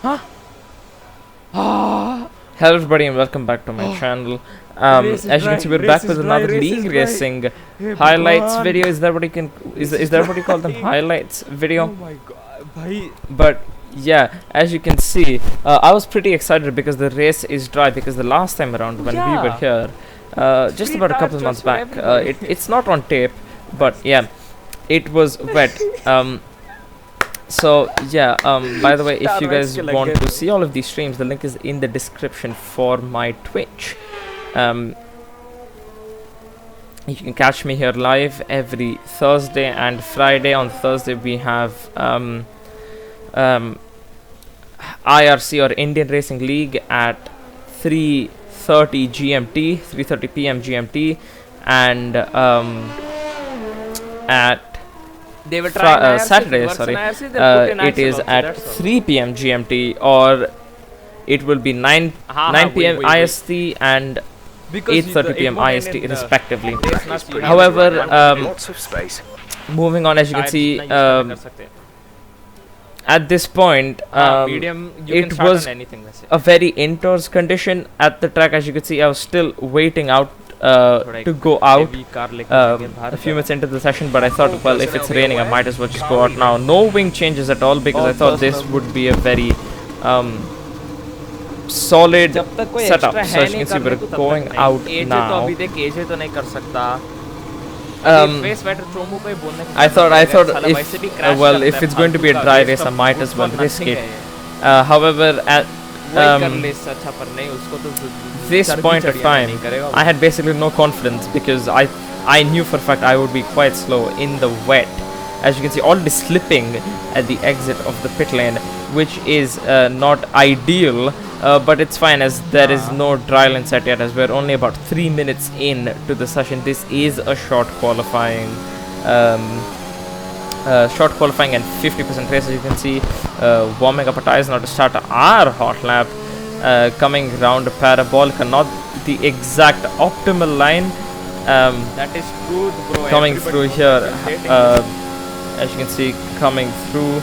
Huh? Ah! Hello everybody and welcome back to my channel. As you can see, we're back with another league racing highlights video. Is that what you can? Is that what you call them? Highlights Oh video. my god, bhai. But yeah, as you can see, I was pretty excited because the race is dry. Because the last time around when we were here, just about a couple of months back, it's not on tape, but yeah, it was wet. So yeah, by the way, if you guys want to see all of these streams, the link is in the description for my Twitch. You can catch me here live every Thursday and Friday. On Thursday we have IRC or Indian Racing League at 3:30 GMT, 3:30 PM GMT, and at They were trying Saturday, sorry, it is at 3 PM GMT, or it will be 9 PM IST and 8:30 PM IST respectively. However, moving on, as you can see, at this point, it was a very indoors condition at the track. As you can see, I was still waiting out to go out a few minutes into the session, but I thought, well, if it's raining, I might as well just go out now. No wing changes at all, because I thought this would be a very solid setup. So as you can see, we're going out now. I thought if well, if it's going to be a dry race, I might as well risk it. However, at this point of time, I had basically no confidence, because I knew for a fact I would be quite slow in the wet. As you can see, already slipping at the exit of the pit lane, which is not ideal, but it's fine, as there is no dry lane set yet, as we're only about 3 minutes in to the session. This is a short qualifying and 50% race. As you can see, warming up our tires now to start our hot lap, coming round Parabolica, not the exact optimal line, that is truth, bro. coming through here, as you can see, coming through,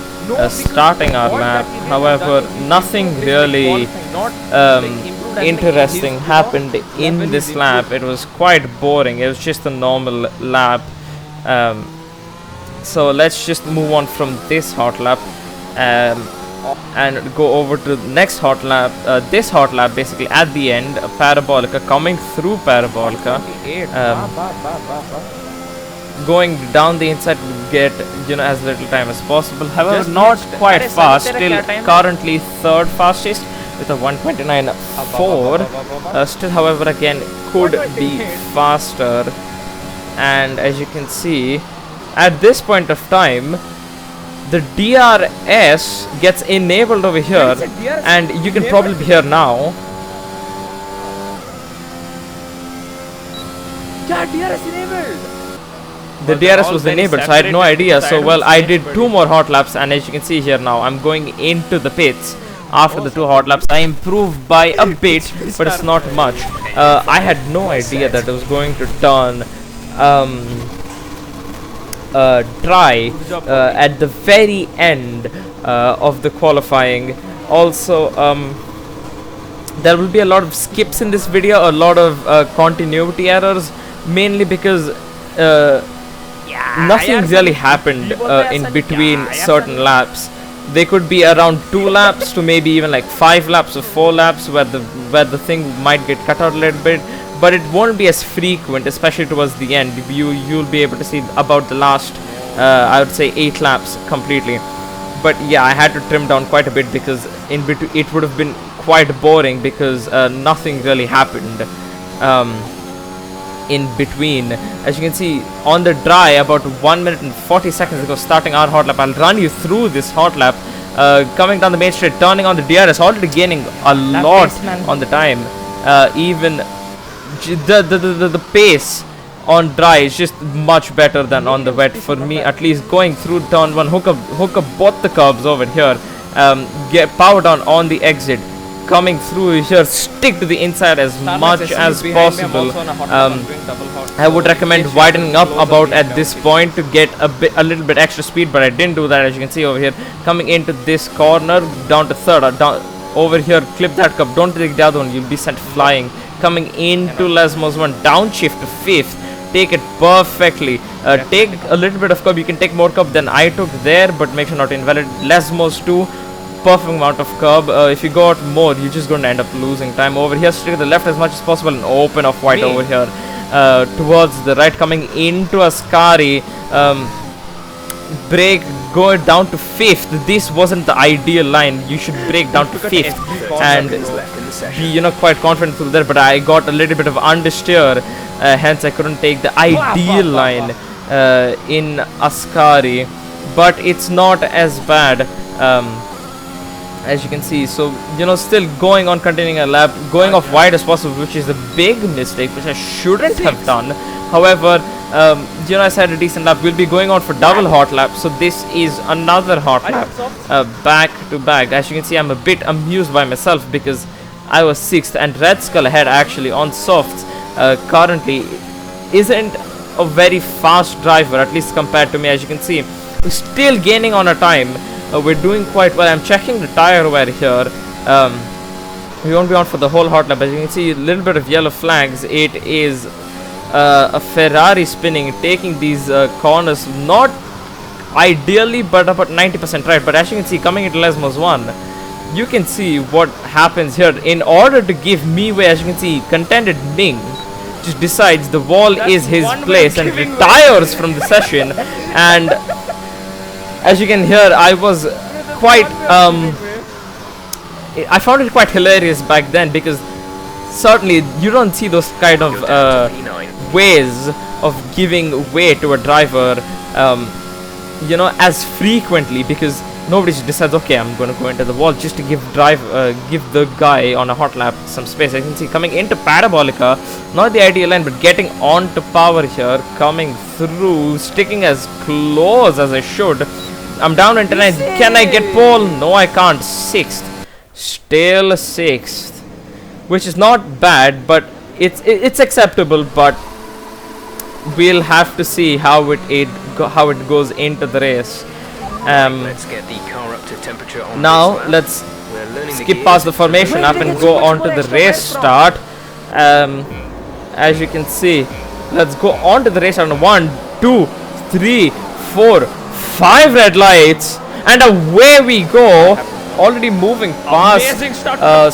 starting our lap. However, nothing really interesting happened in this lap. It was quite boring. It was just a normal lap. So let's just move on from this hot lap and go over to the next hot lap. This hot lap, basically at the end, Parabolica, coming through Parabolica, going down the inside to get, as little time as possible. However, Just not next, quite अरे fast. Sir, Still तेरा क्या time है? currently third fastest with a 129.4. Still, however, again could be faster. And as you can see, at this point of time, the DRS gets enabled over here, and you can probably hear now. Yeah, DRS enabled. The DRS was enabled, so I had no idea. So well, I did 2 more hot laps, and as you can see here now, I'm going into the pits. After the 2 hot laps, I improved by a bit, but it's not much. I had no idea that it was going to turn dry at the very end of the qualifying. Also, there will be a lot of skips in this video, a lot of continuity errors, mainly because nothing really happened in between certain laps. They could be around 2 laps to maybe even like 5 laps or 4 laps where the thing might get cut out a little bit, but it won't be as frequent, especially towards the end. You'll be able to see about the last I would say 8 laps completely. But yeah, I had to trim down quite a bit, because in between it would have been quite boring, because nothing really happened in between. As you can see, on the dry, about 1 minute and 40 seconds ago, starting our hot lap. I'll run you through this hot lap. Coming down the main straight, turning on the DRS, already gaining a lot on the time. Even the pace on dry is just much better than on the wet, for me at least. Going through turn 1, hook up both the curbs over here, get power down on the exit, coming through here, stick to the inside as much as possible. I would recommend widening up about at this point to get a little bit extra speed, but I didn't do that. As you can see over here, coming into this corner, down to third, down over here, clip that cup, don't take the other one, you'll be sent flying. Coming into Lesmos 1, downshift to fifth, take it perfectly. Take a little bit of cup, you can take more cup than I took there, but make sure not to invalid. Lesmos 2, perfect amount of curb. If you go out more, you're just going to end up losing time. Over here, stick to the left as much as possible and open off white over here. Towards the right, coming into Ascari, brake, go down to fifth. This wasn't the ideal line. You should brake down to fifth and be, quite confident through there, but I got a little bit of understeer, hence I couldn't take the ideal line in Ascari, but it's not as bad as you can see. So still going on, continuing a lap, going off wide as possible, which is a big mistake which I shouldn't have done. However, I said a decent lap. We'll be going on for double hot lap, so this is another hot lap back to back. As you can see, I'm a bit amused by myself because I was 6th and Red Skull ahead actually on softs currently isn't a very fast driver, at least compared to me. As you can see, we're still gaining on a time. We're doing quite well. I'm checking the tire wear here. We won't be on for the whole hot lap. As you can see, a little bit of yellow flags. It is a Ferrari spinning, taking these corners, not ideally, but about 90% right. But as you can see, coming into Lesmos 1, you can see what happens here. In order to give me way, as you can see, contended Ming just decides the wall is his place and retires from the session. And as you can hear, I was quite I found it quite hilarious back then, because certainly you don't see those kind of ways of giving way to a driver as frequently, because nobody just decides, okay, I'm going to go into the wall just to give the guy on a hot lap some space. I can see coming into Parabolica, not the ideal line, but getting onto power here, coming through, sticking as close as I should. I'm down into 9th. Can I get pole? No, I can't. 6th, still 6th, which is not bad, but it's acceptable. But we'll have to see how it goes into the race. Let's get the car up to temperature on now let's skip past the formation up and go on to the race start. As you can see, let's go on to the race on 1, 2, 3, 4, 5 red lights, and away we go. Already moving past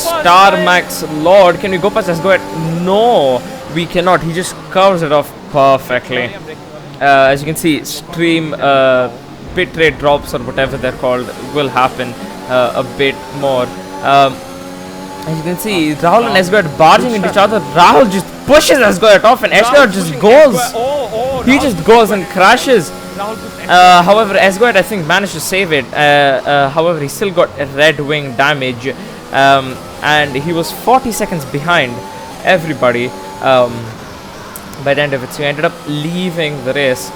Star Max Lord. Can we go past? Let's go ahead. No, we cannot. He just curves it off perfectly. As you can see, stream bit rate drops or whatever they're called will happen a bit more. As you can see, Rahul and Esgard barging into each other. Rahul just pushes Esgard off and Esgard just goes. He just goes and crashes. However, Esgard, I think, managed to save it. However, he still got a red wing damage, and he was 40 seconds behind everybody by the end of it. So he ended up leaving the race,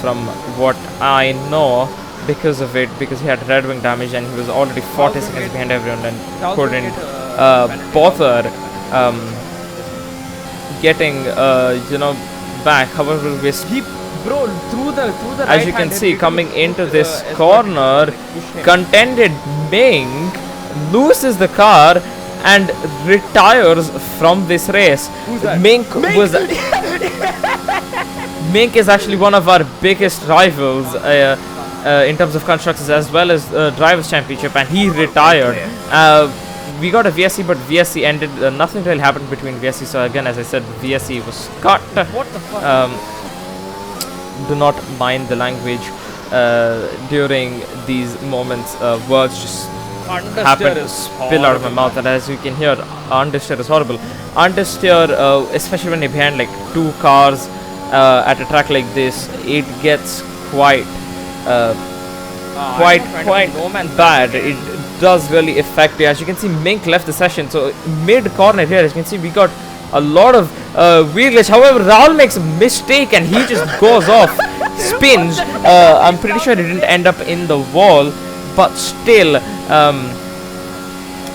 from what I know, because of it, because he had red wing damage and he was already 40 seconds behind everyone and couldn't bother getting back. However, we're through the as you can see, coming into this corner, contended Ming loses the car and retires from this race. Mink is actually one of our biggest rivals in terms of constructors as well as drivers championship, and he retired. We got a VSC, but VSC ended. Nothing really happened between VSC. So again, as I said, VSC was cut. What the fuck? Do not mind the language during these moments. Words just happen to spill out of my mouth, and as you can hear, understeer is horrible. Understeer, especially when you're behind like 2 cars at a track like this, it gets quite bad. It does really affect you. As you can see, Mink left the session, so mid corner here, as you can see, we got a lot of wheel glitch. However, Rahul makes a mistake and he just goes off, spins. I'm pretty sure he didn't end up in the wall, but still,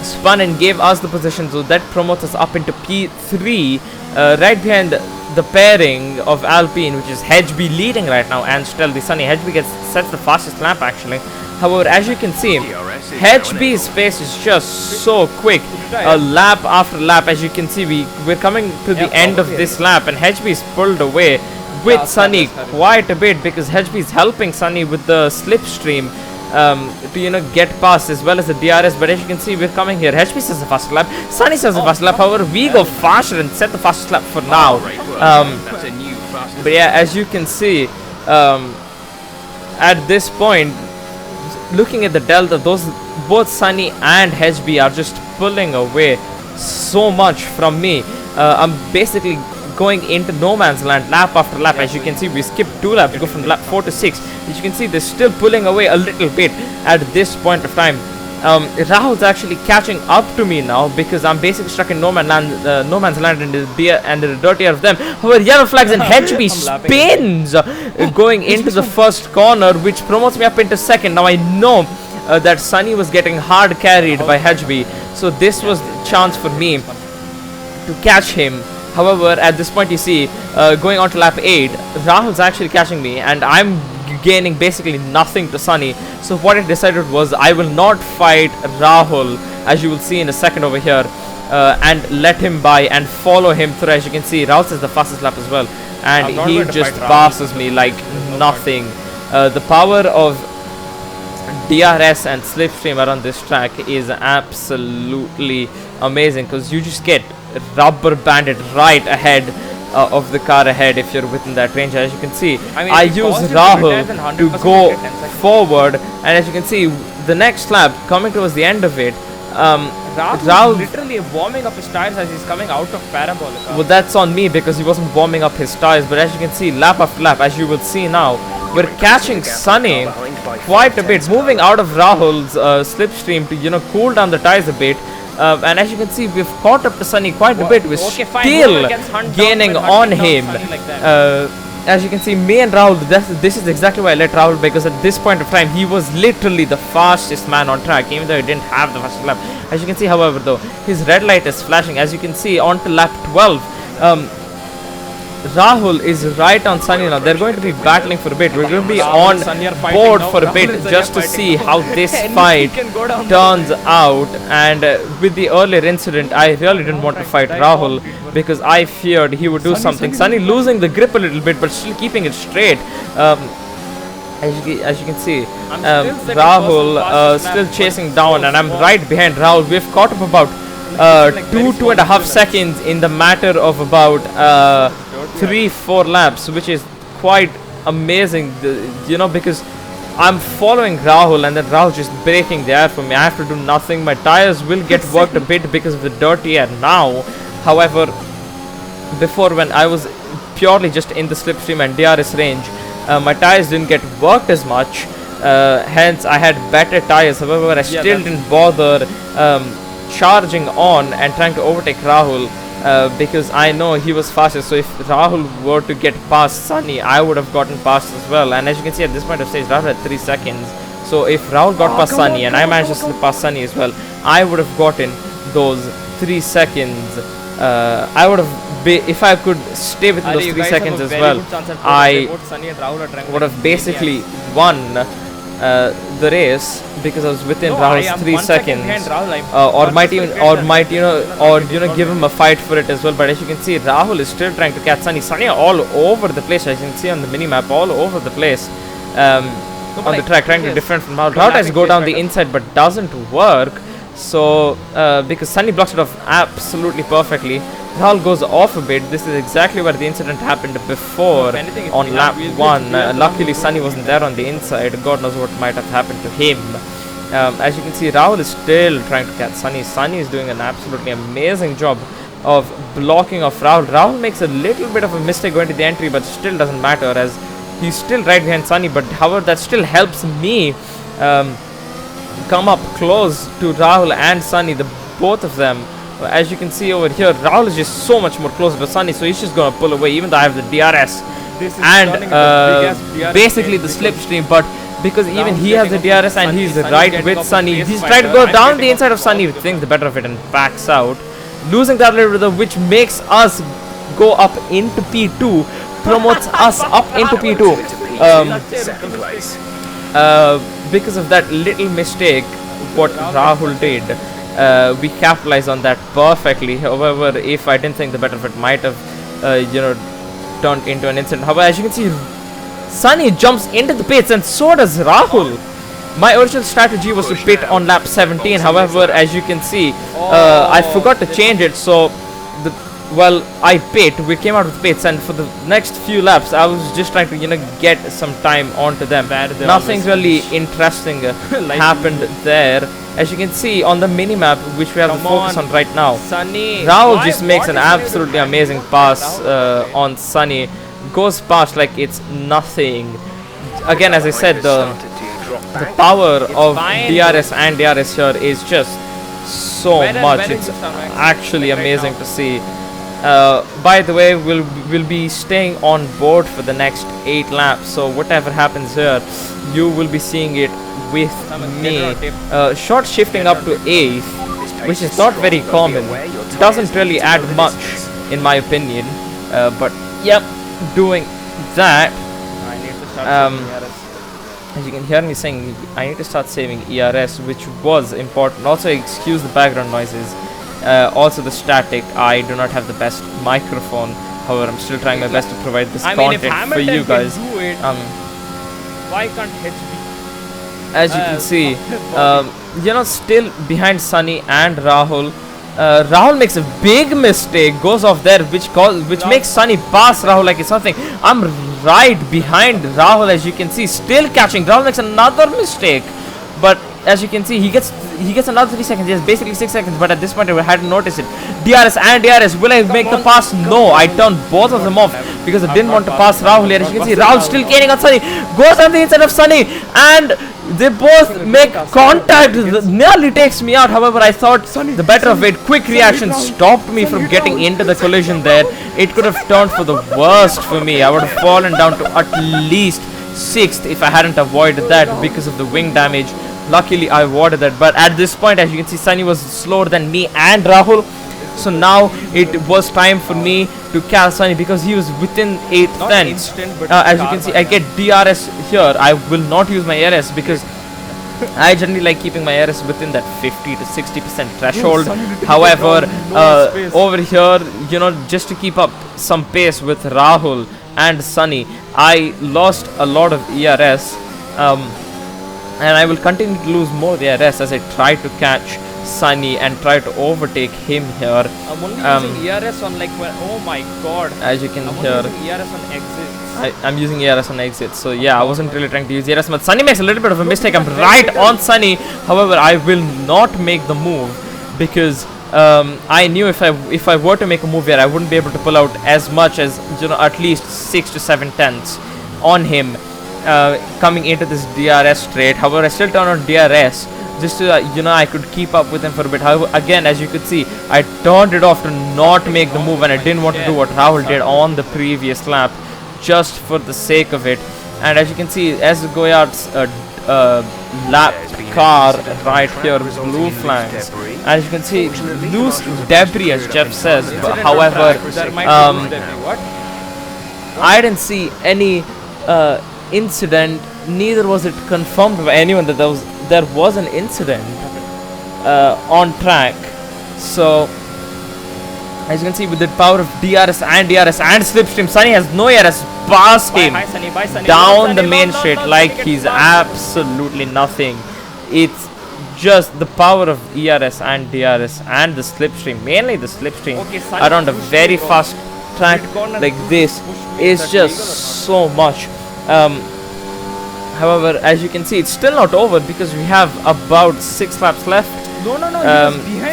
spun and gave us the position, so that promotes us up into P3, right behind the pairing of Alpine, which is HB leading right now, and Stealthy Sunny. HB sets the fastest lap actually. However, as you can see, HB's pace is just so quick, lap after lap. As you can see, we're coming to the end of this lap, and HB is pulled away with Sunny quite a bit, because HB is helping Sunny with the slipstream to get past, as well as the DRS. But as you can see, we're coming here. HB says the fast lap, Sunny says the fast lap. However, we go faster and set the fastest lap for now. That's a new fastest. But yeah, as you can see, at this point, looking at the delta, both Sunny and HB are just pulling away so much from me. I'm basically going into no man's land lap after lap. As you can see, we skipped 2 laps, go from lap 4 to 6. As you can see, they're still pulling away a little bit at this point of time. Rahul's actually catching up to me now, because I'm basically stuck in no man's land and the dirtier of them. However, yellow flags and HB spins going into the first corner, which promotes me up into second. Now I know that Sunny was getting hard carried by HB, so this was the chance for me to catch him. However, at this point, you see, going on to lap 8, Rahul's actually catching me, and I'm gaining basically nothing to Sunny. So what I decided was, I will not fight Rahul, as you will see in a second over here, and let him by and follow him through. As you can see, Rahul is the fastest lap as well, and he just passes me like nothing. The power of DRS and slipstream around this track is absolutely amazing, because you just get rubber banded right ahead of the car ahead if you're within that range. As you can see, I use Rahul to go forward, and as you can see, the next lap coming towards the end of it, Rahul literally warming up his tires as he's coming out of Parabolica. Well, that's on me, because he wasn't warming up his tires. But as you can see, lap after lap, as you will see now, we're catching Sunny quite a bit, moving out of Rahul's slipstream to cool down the tires a bit. And as you can see, we've caught up to Sunny quite a bit. We're still gaining on him. As you can see, me and Rahul, this is exactly why I let Rahul, because at this point of time, he was literally the fastest man on track, even though he didn't have the fastest lap. As you can see, however, though, his red light is flashing. As you can see, on to lap 12, Rahul is right on Sunny now. They're going to be battling for a bit. We're going to be on board for a bit just to see how this fight turns out. And with the earlier incident, I really didn't want to fight Rahul, because I feared he would do something. Sunny losing the grip a little bit, but still keeping it straight. As you can see, Rahul still chasing down, and I'm right behind Rahul. We've caught up about 2.5 seconds in the matter of about 3-4 laps, which is quite amazing, because I'm following Rahul, and then Rahul just breaking the air for me. I have to do nothing. My tires will get worked a bit because of the dirty air now. However, before, when I was purely just in the slipstream and DRS range, my tires didn't get worked as much, hence I had better tires. However, I still didn't bother charging on and trying to overtake Rahul, because I know he was faster. So if Rahul were to get past Sunny, I would have gotten past as well. And as you can see, at this point of stage, Rahul had 3 seconds. So if Rahul got past Sunny and I managed to slip past Sunny as well, I would have gotten those 3 seconds. I would have, if I could stay within those 3 seconds as well, I would have basically won the race, because I was within Rahul's 3 seconds, or might give him a fight for it as well. But as you can see, Rahul is still trying to catch Sunny. Sunny all over the place, as you can see on the mini map, all over the place on the track, trying to defend from Rahul. Rahul tries to go down the inside, but doesn't work. So because Sunny blocks it off absolutely perfectly, Rahul goes off a bit. This is exactly where the incident happened before on lap 1. Luckily Sunny wasn't there on the inside. God knows what might have happened to him. As you can see, Rahul is still trying to catch Sunny. Sunny is doing an absolutely amazing job of blocking off Rahul. Rahul makes a little bit of a mistake going to the entry, but still doesn't matter, as he's still right behind Sunny. But however, that still helps me come up close to Rahul and Sunny, the both of them. As you can see over here, Rahul is just so much more closer to Sunny, so he's just gonna pull away, even though I have the DRS and basically the slipstream. But because even Rahul's he has the getting up DRS with and Sunny. he's Sunny's right getting with up with Sunny. Pace He's Fighter trying to go and down getting the inside of up Sunny, with thinks the better of it and backs out, losing that little rhythm, which makes us go up into P2, promotes us up into P2. Second place. Because of that little mistake, what Rahul did, we capitalized on that perfectly. However, if I didn't think the better of it, might have, turned into an incident. However, as you can see, Sunny jumps into the pits and so does Rahul. My original strategy was to pit on lap 17. However, as you can see, I forgot to change it. So, I pit. We came out with pits, and for the next few laps, I was just trying to get some time onto them. Nothing really interesting happened there. As you can see on the mini map, which we have to focus on right now, Sunny. Rahul just makes an absolutely amazing pass on Sunny. Goes past like it's nothing. Again, as I said, the power of DRS and DRS here is just so much. It's actually amazing to see. By the way, we'll be staying on board for the next 8 laps. So whatever happens here, you will be seeing it with me. Short shifting up to 8th, which is not very common. Doesn't really add much, in my opinion. But yep, doing that. I need to start As you can hear me saying, I need to start saving ERS, which was important. Also, excuse the background noises. Also the static. I do not have the best microphone. However, I'm still trying my best to provide this content for you guys. Can do it, why can't HB? As you can see, still behind Sunny and Rahul. Rahul makes a big mistake, goes off there, which makes Sunny pass Rahul like it's something. I'm right behind Rahul, as you can see, still catching. Rahul makes another mistake, but as you can see, he gets another 3 seconds. Yes, basically 6 seconds. But at this point, I hadn't noticed it. DRS and DRS. Will I make the pass? No, I turned both of them off because I didn't want to pass Rahul here. As you can see, Rahul still gaining on Sunny. Goes on the inside of Sunny, and they both make contact. Nearly takes me out. However, I thought the better of it. Quick reaction stopped me from getting into the collision there. It could have turned for the worst for me. I would have fallen down to at least 6th if I hadn't avoided that because of the wing damage. Luckily, I avoided that. But at this point, as you can see, Sunny was slower than me and Rahul. So now it was time for me to catch Sunny because he was within 8th tenths. As you can see, I get DRS here. I will not use my RS because I generally like keeping my RS within that 50 to 60% threshold. However, over here, just to keep up some pace with Rahul and Sunny, I lost a lot of ERS. And I will continue to lose more ERS as I try to catch Sunny and try to overtake him here. I'm only using ERS on oh my god. As you can I'm hear, only using ERS on exits. I'm using ERS on exit. So yeah, I wasn't really trying to use ERS, but Sunny makes a little bit of a mistake. I'm right on Sunny. However, I will not make the move because I knew if I were to make a move here, I wouldn't be able to pull out as much as at least 6 to 7 tenths on him. Coming into this DRS straight. However, I still turn on DRS just to I could keep up with him for a bit. However, again, as you could see, I turned it off to not make the move, and I didn't want to do what Rahul did on the previous lap, just for the sake of it. And as you can see, as Goyard's lap car right here, blue flags. As you can see, loose debris, as Jeff says. But however, I didn't see any incident. Neither was it confirmed by anyone that there was an incident on track. So as you can see, with the power of DRS and Slipstream, Sunny has no ERS, past him down the main straight like he's absolutely nothing. It's just the power of ERS and DRS and the Slipstream, mainly the Slipstream, around a very fast track like this is just so much. However, as you can see, it's still not over because we have about 6 laps left. No,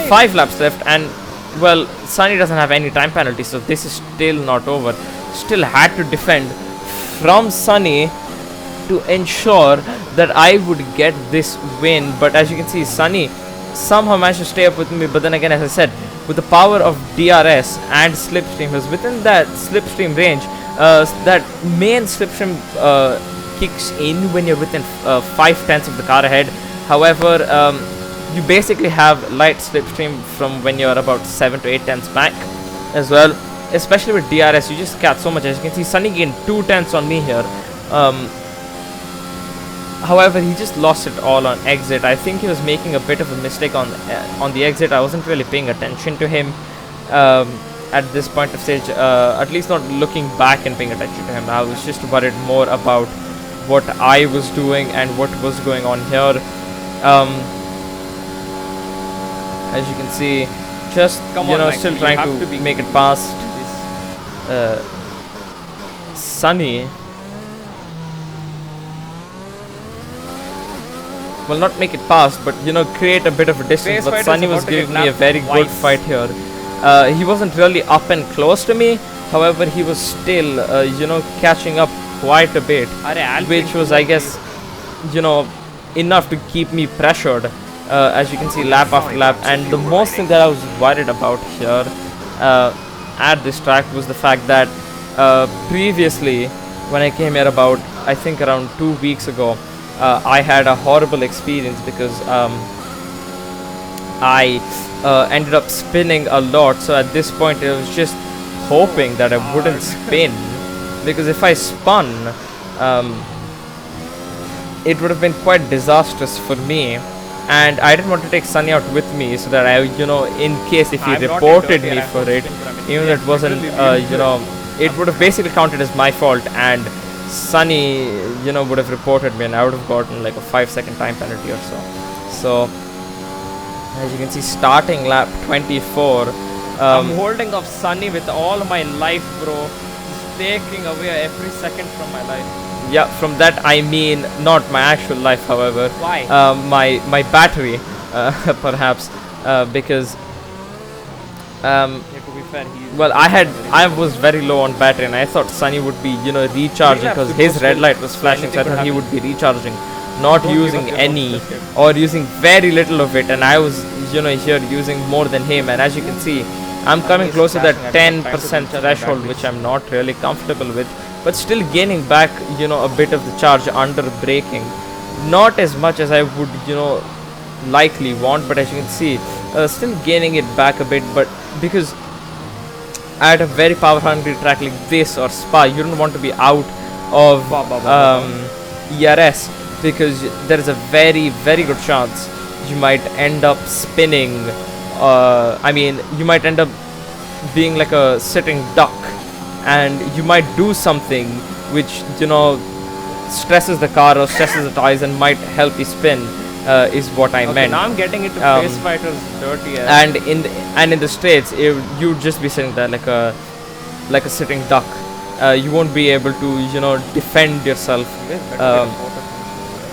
5 laps left, and well, Sunny doesn't have any time penalty, so this is still not over. Still had to defend from Sunny to ensure that I would get this win. But as you can see, Sunny somehow managed to stay up with me. But then again, as I said, with the power of DRS and Slipstream, was within that Slipstream range. That main Slipstream kicks in when you're within 5/10 of the car ahead. However, you basically have light slipstream from when you're about 7 to 8 tenths back as well. Especially with DRS, you just catch so much. As you can see, Sunny gained 2 tenths on me here. However, he just lost it all on exit. I think he was making a bit of a mistake on the exit. I wasn't really paying attention to him at this point of stage. At least not looking back and paying attention to him. I was just worried more about what I was doing and what was going on here. As you can see, just still trying to make it past Sunny. Well, not make it past, but create a bit of a distance. But Sunny was giving me a very good fight here. He wasn't really up and close to me. However, he was still catching up quite a bit, which was, I guess, enough to keep me pressured. As you can see, lap after lap. And the most thing that I was worried about here at this track was the fact that previously, when I came here about, I think around 2 weeks ago, I had a horrible experience because I ended up spinning a lot. So at this point, I was just hoping that I wouldn't spin, because if I spun, it would have been quite disastrous for me. And I didn't want to take Sunny out with me, so that in case if he reported me for it, even though it wasn't, it would have basically counted as my fault, and Sunny, would have reported me, and I would have gotten like a 5-second time penalty or so. So, as you can see, starting lap 24. I'm holding off Sunny with all my life, bro. He's taking away every second from my life. Yeah, from that I mean not my actual life, however. Why? My battery, perhaps, because to be fair, well, I was very low on battery, and I thought Sunny would be recharging, because his red light was flashing, so I thought he would be recharging, not using any or using very little of it, and I was here using more than him. And as you can see, I'm coming close to that 10% threshold, which I'm not really comfortable with, but still gaining back a bit of the charge under braking. Not as much as I would likely want, but as you can see, still gaining it back a bit. But because at a very power hungry track like this or Spa, you don't want to be out of ERS, because there is a very, very good chance you might end up spinning. I mean, you might end up being like a sitting duck, and you might do something which stresses the car or stresses the tires and might help you spin, is what I meant. Now I'm getting into Face Fighters dirty ass. And in the straights, you'd just be sitting there like a sitting duck. You won't be able to defend yourself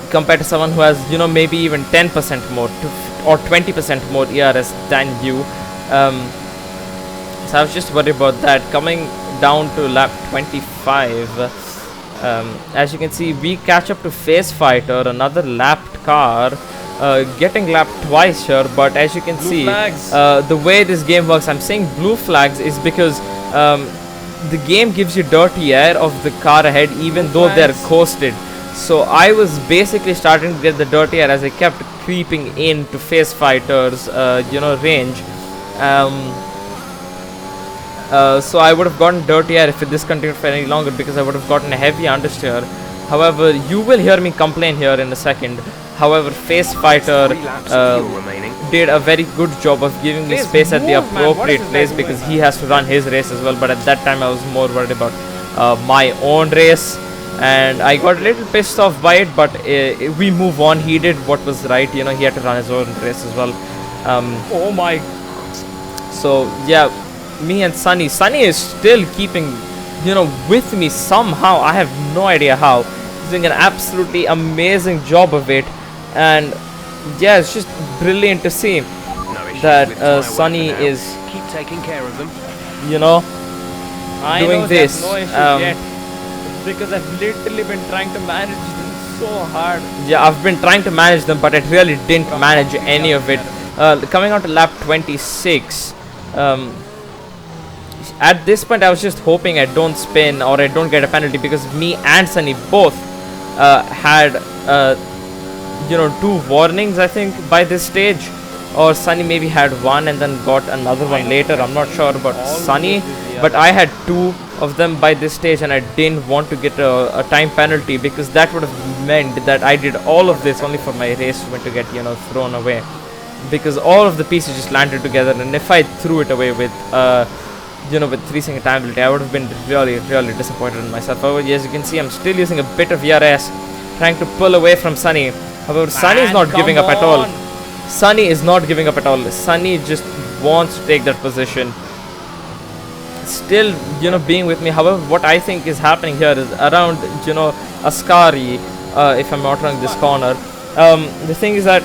compared to someone who has maybe even 10% more or 20% more ERS than you. So I was just worried about that. Coming down to lap 25, as you can see, we catch up to Face Fighter, another lapped car, getting lapped twice here. But as you can see, the way this game works, I'm saying blue flags is because the game gives you dirty air of the car ahead, even though they're coasted. So I was basically starting to get the dirty air as I kept creeping into Face Fighter's range. So I would have gotten dirty air if this continued for any longer, because I would have gotten a heavy understeer. However, you will hear me complain here in a second. However, Face Fighter did a very good job of giving me space at the appropriate place, because he has to run his race as well. But at that time I was more worried about my own race, and I got a little pissed off by it, but we move on. He did what was right, he had to run his own race as well. Oh my. So yeah, me and Sunny is still keeping with me somehow. I have no idea how. He's doing an absolutely amazing job of it, and yeah, it's just brilliant to see that Sunny is keep taking care of them. doing this. No issues yet, because I've literally been trying to manage them so hard. Yeah, I've been trying to manage them, but I really didn't manage any of it. Coming on to lap 26, at this point I was just hoping I don't spin or I don't get a penalty, because me and Sunny both had two warnings, I think, by this stage, or Sunny maybe had one and then got another one later. I'm not sure about Sunny, but I had two of them by this stage, and I didn't want to get a time penalty, because that would have meant that I did all of this only for my race win to get thrown away, because all of the pieces just landed together. And if I threw it away with with 3-second time penalty, I would have been really, really disappointed in myself. However, as you can see, I'm still using a bit of ERS, trying to pull away from Sunny. However, Sunny is not giving up at all. Sunny is not giving up at all. Sunny just wants to take that position. Still, being with me. However, what I think is happening here is around, Ascari, if I'm not wrong, this corner. The thing is that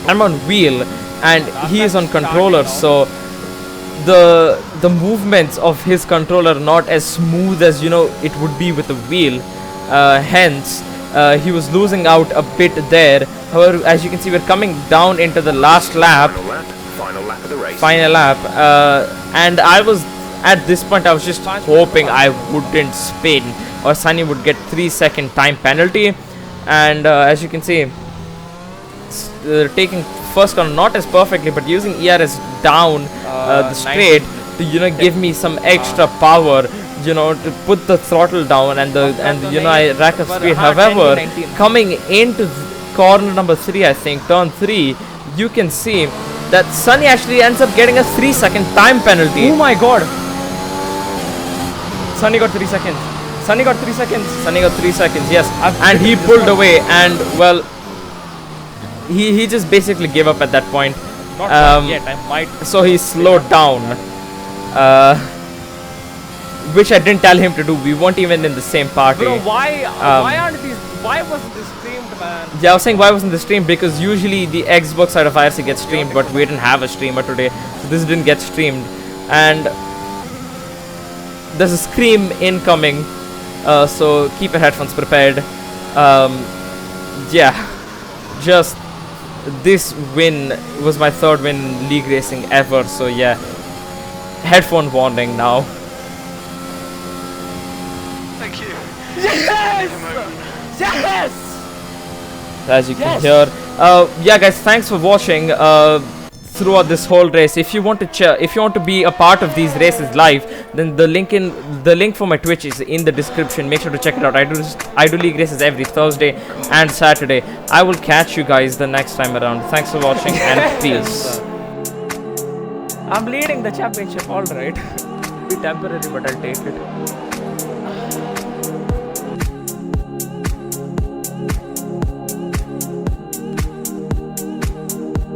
I'm on wheel and he is on controller, so the movements of his controller are not as smooth as it would be with a wheel. Hence, he was losing out a bit there. However, as you can see, we're coming down into the last lap. Final lap of the race. Final lap. And I was, at this point, I was just hoping I wouldn't spin or Sunny would get 3-second time penalty. And as you can see, taking first corner not as perfectly, but using ERS down the straight to give me some extra power, to put the throttle down and I rack up speed. However, coming into corner number 3, I think turn 3, you can see that Sunny actually ends up getting a 3-second time penalty. Oh my god! Sunny got 3 seconds. Sunny got 3 seconds. Sunny got 3 seconds, yes. And he pulled away, and well, he just basically gave up at that point. Not yet, I might. So he slowed down, which I didn't tell him to do. We weren't even in the same party. Bro, why wasn't this streamed, man? Yeah, I was saying why wasn't this streamed, because usually the Xbox side of IRC gets streamed, but we didn't have a streamer today, so this didn't get streamed. And there's a scream incoming, so keep your headphones prepared. Yeah, just this win was my 3rd win in league racing ever, so yeah, headphone warning now. Thank you. Yes! Yes! As you can hear, yeah guys, thanks for watching throughout this whole race. If you want to be a part of these races live, then the link for my Twitch is in the description. Make sure to check it out. I do league races every Thursday and Saturday. I will catch you guys the next time around. Thanks for watching and peace. I'm leading the championship, alright. Be temporary, but I'll take it.